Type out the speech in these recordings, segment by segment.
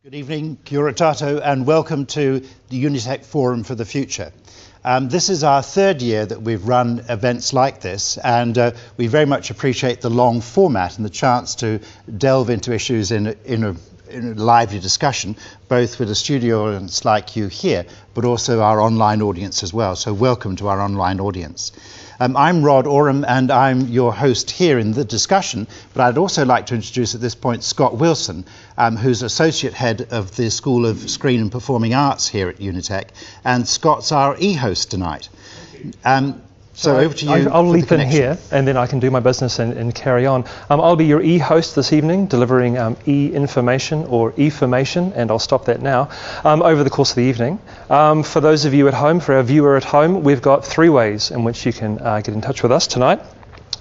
Good evening, kia ora tātou, and welcome to the Unitec Forum for the Future. This is our third year that we've run events like this, and we very much appreciate the long format and the chance to delve into issues in a lively discussion, both with a studio audience like you here, but also our online audience as well. So welcome to our online audience. I'm Rod Oram, and I'm your host here in the discussion, but I'd also like to introduce at this point Scott Wilson, who's Associate Head of the School of Screen and Performing Arts here at Unitec, and Scott's our e-host tonight. So over to you. I'll leap in here and then I can do my business and carry on. I'll be your e-host this evening, delivering e-information or e-formation, and I'll stop that now, over the course of the evening. For those of you at home, for our viewer at home, we've got three ways in which you can get in touch with us tonight.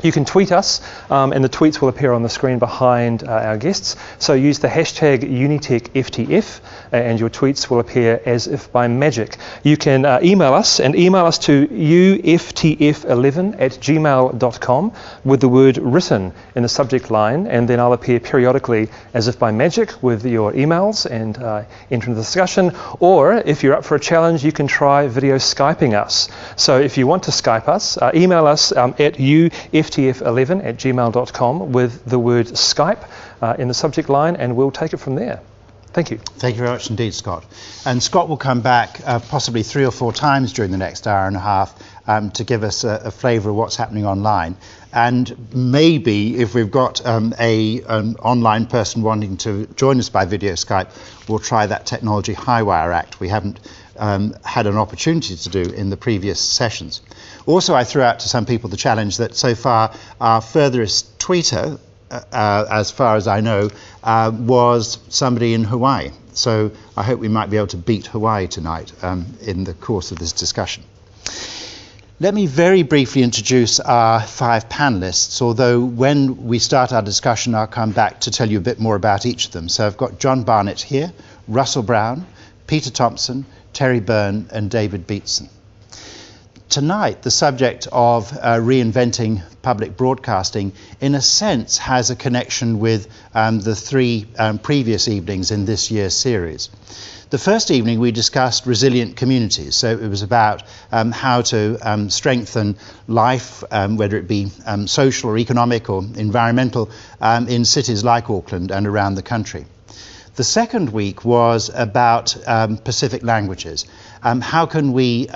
You can tweet us, and the tweets will appear on the screen behind our guests. So use the hashtag UnitecFTF, and your tweets will appear as if by magic. You can email us to uftf11@gmail.com with the word written in the subject line, and then I'll appear periodically as if by magic with your emails and enter into the discussion. Or if you're up for a challenge, you can try video Skyping us. So if you want to Skype us, email us at uftf11@gmail.com with the word Skype in the subject line, and we'll take it from there. Thank you. Thank you very much indeed, Scott. And Scott will come back possibly 3 or 4 times during the next hour and a half to give us a flavour of what's happening online. And maybe if we've got an online person wanting to join us by video Skype, we'll try that Technology Highwire Act we haven't had an opportunity to do in the previous sessions. Also, I threw out to some people the challenge that so far our furthest tweeter, as far as I know, was somebody in Hawaii. So I hope we might be able to beat Hawaii tonight in the course of this discussion. Let me very briefly introduce our 5 panelists, although when we start our discussion I'll come back to tell you a bit more about each of them. So I've got John Barnett here, Russell Brown, Peter Thompson, Terry Byrne and David Beatson. Tonight, the subject of reinventing public broadcasting, in a sense, has a connection with the 3 previous evenings in this year's series. The first evening we discussed resilient communities, so it was about how to strengthen life, whether it be social or economic or environmental, in cities like Auckland and around the country. The second week was about Pacific languages. How can we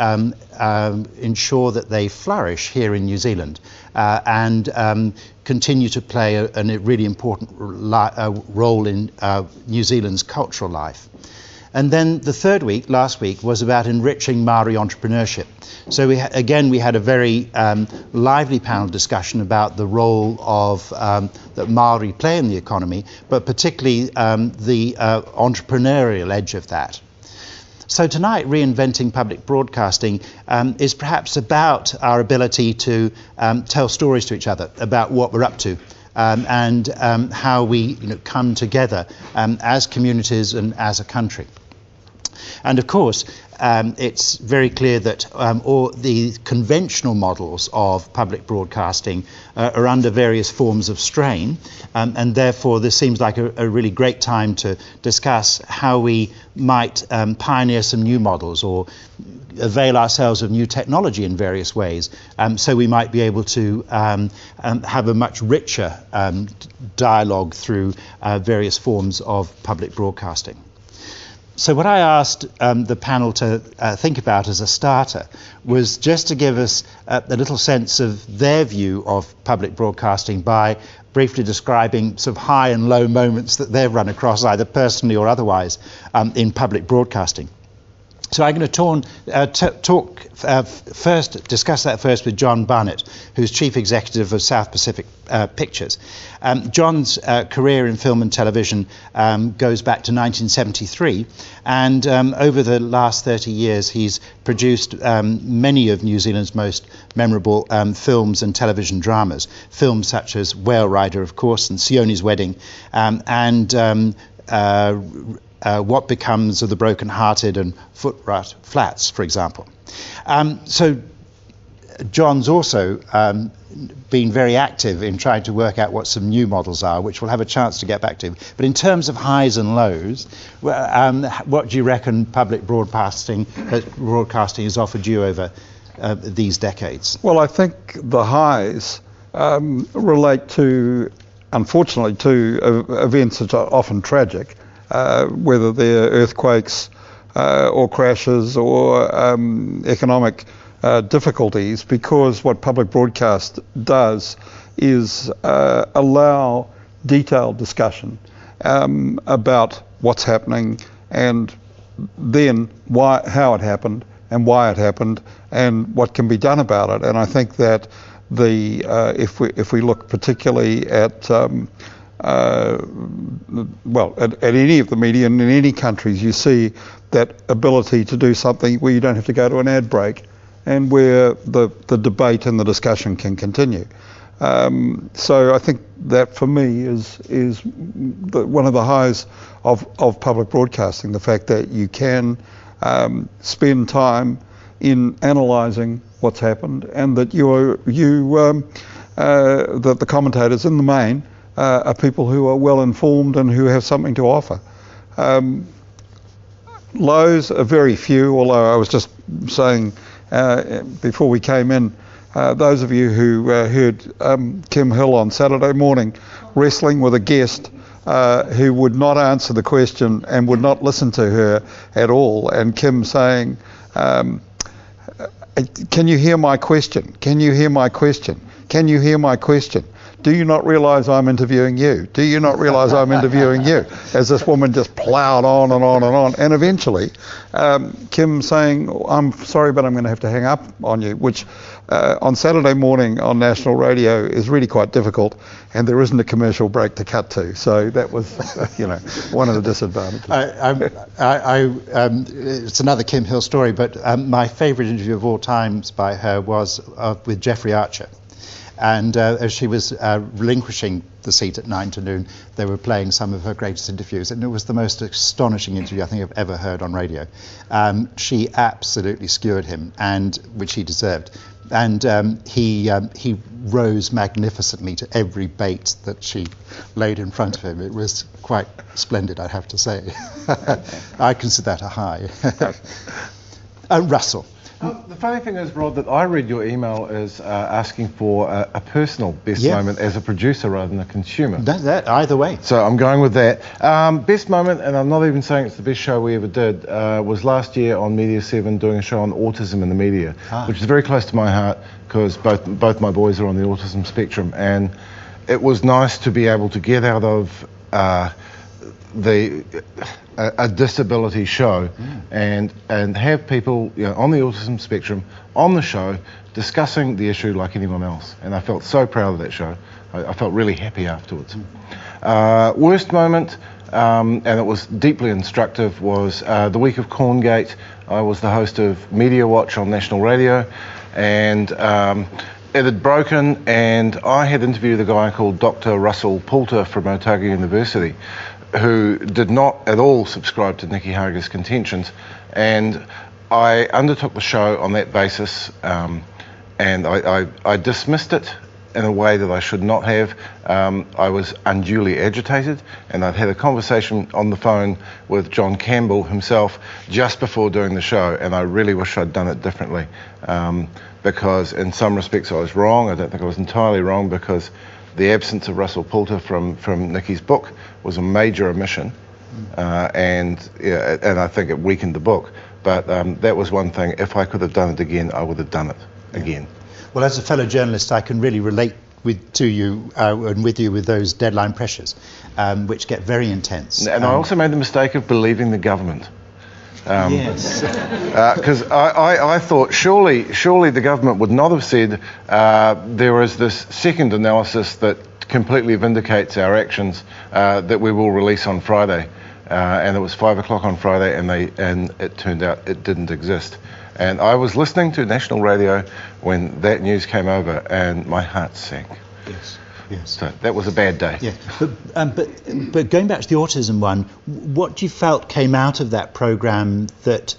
ensure that they flourish here in New Zealand and continue to play a really important role in New Zealand's cultural life? And then the third week, last week, was about enriching Māori entrepreneurship. So we had a very lively panel discussion about the role of that Māori play in the economy, but particularly the entrepreneurial edge of that. So tonight, Reinventing Public Broadcasting is perhaps about our ability to tell stories to each other about what we're up to. And how we come together as communities and as a country. And of course, it's very clear that all the conventional models of public broadcasting are under various forms of strain, and therefore this seems like a really great time to discuss how we might pioneer some new models or avail ourselves of new technology in various ways, so we might be able to have a much richer dialogue through various forms of public broadcasting. So what I asked the panel to think about as a starter was just to give us a little sense of their view of public broadcasting by briefly describing sort of high and low moments that they've run across, either personally or otherwise, in public broadcasting. So I'm going to discuss that first with John Barnett, who's Chief Executive of South Pacific Pictures. John's career in film and television goes back to 1973, and over the last 30 years he's produced many of New Zealand's most memorable films and television dramas. Films such as Whale Rider, of course, and Sione's Wedding, and What Becomes of the Broken Hearted and Foot Flats, for example. So John's also been very active in trying to work out what some new models are, which we'll have a chance to get back to. But in terms of highs and lows, what do you reckon public broadcasting has offered you over these decades? Well, I think the highs relate to, unfortunately, to events that are often tragic, whether they're earthquakes or crashes or economic difficulties, because what public broadcast does is allow detailed discussion about what's happening, and then how it happened and why it happened and what can be done about it. And I think that if we look particularly at at any of the media and in any countries, you see that ability to do something where you don't have to go to an ad break, and where the debate and the discussion can continue. So I think that for me is one of the highs of public broadcasting, the fact that you can spend time in analysing what's happened, and that that the commentators in the main are people who are well informed and who have something to offer. Lows are very few, although I was just saying before we came in, those of you who heard Kim Hill on Saturday morning wrestling with a guest who would not answer the question and would not listen to her at all, and Kim saying, can you hear my question? Can you hear my question? Can you hear my question? Do you not realise I'm interviewing you? Do you not realise I'm interviewing you? As this woman just ploughed on and on and on. And eventually, Kim saying, I'm sorry, but I'm going to have to hang up on you, which on Saturday morning on national radio is really quite difficult, and there isn't a commercial break to cut to. So that was, one of the disadvantages. It's another Kim Hill story, but my favourite interview of all times by her was with Jeffrey Archer. And as she was relinquishing the seat at 9 to noon, they were playing some of her greatest interviews, and it was the most astonishing interview I think I've ever heard on radio. She absolutely skewered him, and which he deserved. And he rose magnificently to every bait that she laid in front of him. It was quite splendid, I'd have to say. I consider that a high. Russell. The funny thing is, Rod, that I read your email as asking for a personal best moment as a producer rather than a consumer. That either way. So I'm going with that. Best moment, and I'm not even saying it's the best show we ever did, was last year on Media 7 doing a show on autism in the media, which is very close to my heart because both my boys are on the autism spectrum, and it was nice to be able to get out of a disability show and have people on the autism spectrum on the show discussing the issue like anyone else, and I felt so proud of that show. I felt really happy afterwards. Worst moment, and it was deeply instructive, was the week of Corngate. I was the host of Media Watch on national radio, and it had broken, and I had interviewed a guy called Dr. Russell Poulter from Otago University, who did not at all subscribe to Nicky Hager's contentions, and I undertook the show on that basis, and I dismissed it in a way that I should not have. I was unduly agitated, and I'd had a conversation on the phone with John Campbell himself just before doing the show, and I really wish I'd done it differently, because in some respects I was wrong. I don't think I was entirely wrong, because the absence of Russell Poulter from Nicky's book was a major omission, and I think it weakened the book. But that was one thing. If I could have done it again, I would have done it again. Well, as a fellow journalist, I can really relate to you and with you with those deadline pressures, which get very intense. And I also made the mistake of believing the government. Yes. Because I thought surely the government would not have said there is this second analysis that completely vindicates our actions that we will release on Friday, and it was 5 o'clock on Friday, and it turned out it didn't exist. And I was listening to national radio when that news came over, and my heart sank. Yes. So that was a bad day. Yeah. But going back to the autism one, what you felt came out of that programme that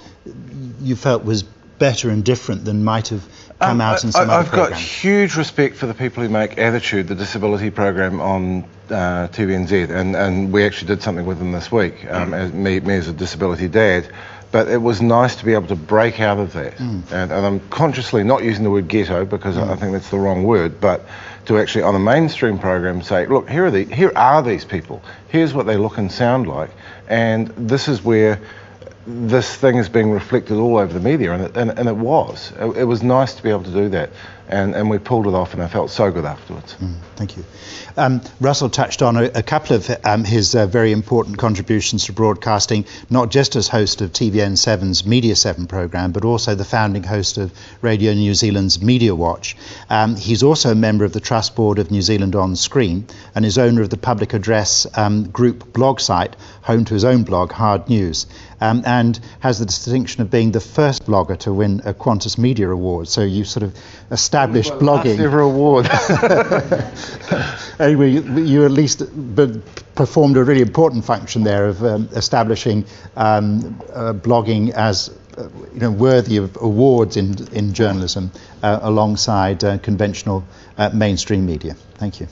you felt was better and different than might have come out in some other I've got programs? huge respect for the people who make Attitude, the disability program on TVNZ, and we actually did something with them this week, as me as a disability dad. But it was nice to be able to break out of that, and I'm consciously not using the word ghetto because I think that's the wrong word, but to actually on a mainstream program say, look, here are these people, here's what they look and sound like, and this is where this thing is being reflected all over the media, and it was. It was nice to be able to do that, and we pulled it off, and I felt so good afterwards. Thank you. Russell touched on a couple of his very important contributions to broadcasting, not just as host of TVN7's Media 7 programme, but also the founding host of Radio New Zealand's Media Watch. He's also a member of the Trust Board of New Zealand On Screen, and is owner of the public address group blog site, home to his own blog, Hard News, and has the distinction of being the first blogger to win a Qantas Media Award. So you sort of established blogging. Last ever award. Anyway, you at least performed a really important function there of establishing blogging as worthy of awards in journalism alongside conventional mainstream media. Thank you.